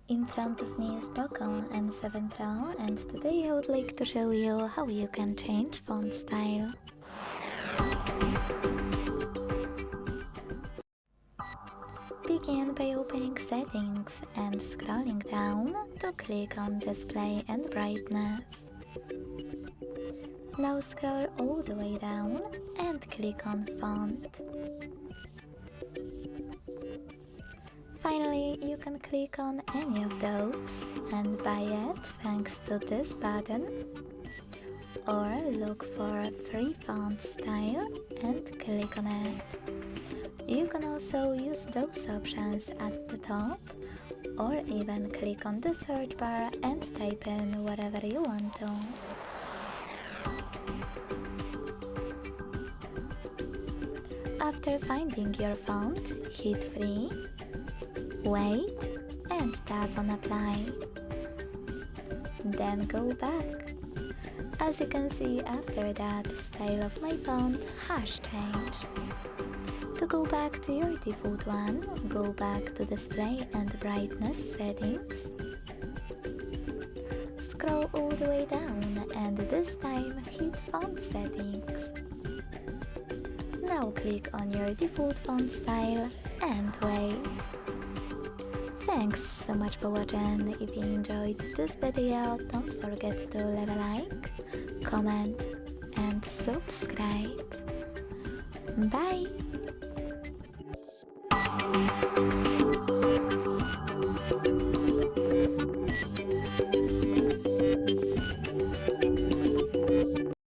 In front of me is POCO M7 Pro, and today I would like to show you how you can change font style. Begin by opening settings and scrolling down to click on display and brightness. Now scroll all the way down and click on font. Finally, you can click on any of those and buy it thanks to this button, or look for a free font style and click on it. You can also use those options at the top, or even click on the search bar and type in whatever you want to. After finding your font, hit free, wait, and tap on apply. Then go back. As you can see, after that, style of my font has changed. To go back to your default one, go back to display and brightness settings. Scroll all the way down and this time hit font settings. Now click on your default font style and wait. Thanks so much for watching. If you enjoyed this video, don't forget to leave a like, comment and subscribe. Bye!